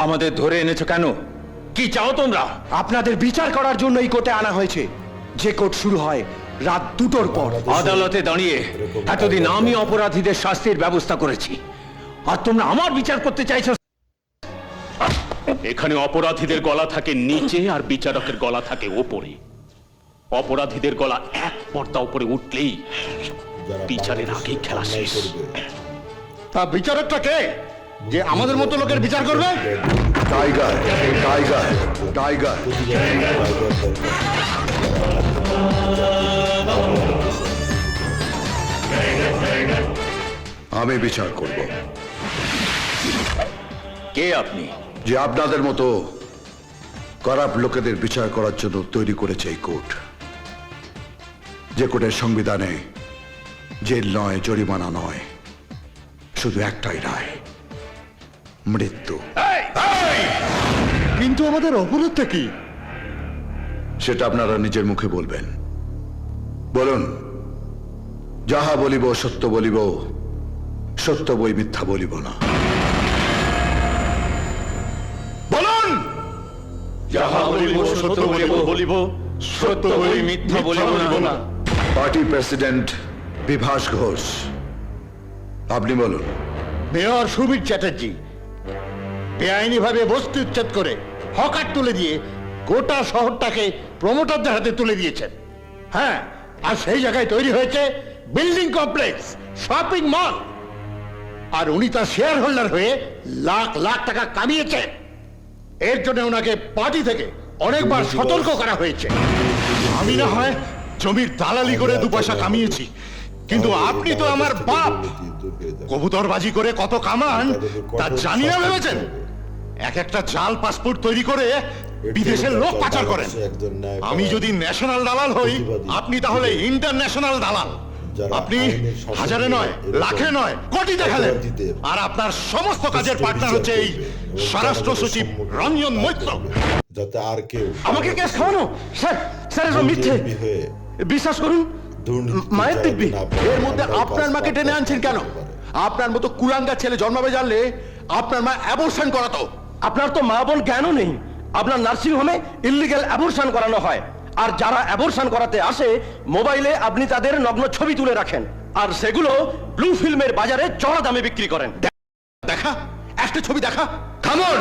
আমাদের ধরে এনেছো কেন? কি চাও তোমরা? আপনাদের বিচার করার জন্য এই কোর্টে আনা হয়েছে, যে কোর্ট শুরু হয় রাত 2টোর পর। আদালতে দাঁড়িয়ে এতদিন আমি অপরাধীদের শাস্তির ব্যবস্থা করেছি, আর তোমরা আমার বিচার করতে চাইছো? এখানে অপরাধীদের গলা থাকে নিচে আর বিচারকের গলা থাকে ওপরে। অপরাধীদের গলা এক পর্দা উপরে উঠলেই বিচারের আগেই খেলা শেষ। তা বিচারকটা কে, যে আমাদের মতো লোকের বিচার করবে? Tiger, tiger, tiger. আমি বিচার করব। কে আপনি? যে আপনাদের মতো খারাপ লোকেদের বিচার করার জন্য তৈরি করেছে এই কোর্ট। যে কোর্টের সংবিধানে জেল নয়, জরিমানা নয়, শুধু একটাই রায়, মৃত্যু। কিন্তু আমাদের অপরাধটা কি? সেটা আপনারা নিজের মুখে বলবেন। বলুন, যাহা বলিব সত্য বলিব, সত্য বই মিথ্যা বলিব না। বলুন। যাহা বলিব সত্য বলিব, সত্য বই মিথ্যা বলিব না। পার্টি প্রেসিডেন্ট বিভাস ঘোষ, আপনি বলুন। মেয়র সুবীর চ্যাটার্জি বেআইনি ভাবে বস্তি উচ্ছেদ করে হকার তুলে দিয়ে গোটা শহরটাকে প্রমোটারদের হাতে তুলে দিয়েছেন। হ্যাঁ, আর সেই জায়গায় তৈরি হয়েছে বিল্ডিং কমপ্লেক্স, শপিং মল, আর উনি তার শেয়ার হোল্ডার হয়ে লাখ লাখ টাকা কামিয়েছেন। এর জন্য ওনাকে পার্টি থেকে অনেকবার সতর্ক করা হয়েছে। আমি না হয় জমির দালালি করে 2 পয়সা কামিয়েছি, কিন্তু আপনি তো আমার বাপ। কবুতরবাজি করে কত কামান তা জানি না ভেবেছেন? এক একটা জাল পাসপোর্ট তৈরি করে বিদেশের লোক পাচার করেন। আমি যদি ন্যাশনাল দালাল হই, আপনি তাহলে ইন্টারন্যাশনাল দালাল। আপনি হাজারে নয়, লাখে নয়, কোটি দেখালেন। আর আপনার সমস্ত কাজের পার্টনার হচ্ছে এই স্বরাষ্ট্র সচিব রঞ্জন মৈত্র। যাতে আর কেউ আমাকে কেস খাওয়ানো? স্যার, স্যার এসব মিথ্যে, বিশ্বাস করুন। মায়ের দিব্যি। এর মধ্যে আপনার মাকে টেনে আনছেন কেন? আপনার মতো কুলাঙ্গা ছেলে জন্মাবে জানলে আপনার মা অ্যাবর্শন করাতো। আপনার তো মা বোন জ্ঞানও নেই। আপনার নার্সিং হোমে ইল্লিগ্যাল অ্যাবর্শন করানো হয়, আর যারা অ্যাবর্শন করাতে আসে মোবাইলে আপনি তাদের নগ্ন ছবি তুলে রাখেন, আর সেগুলো ব্লু ফিল্মের বাজারে চড়া দামে বিক্রি করেন। দেখা একটা ছবি দেখা। থামুন।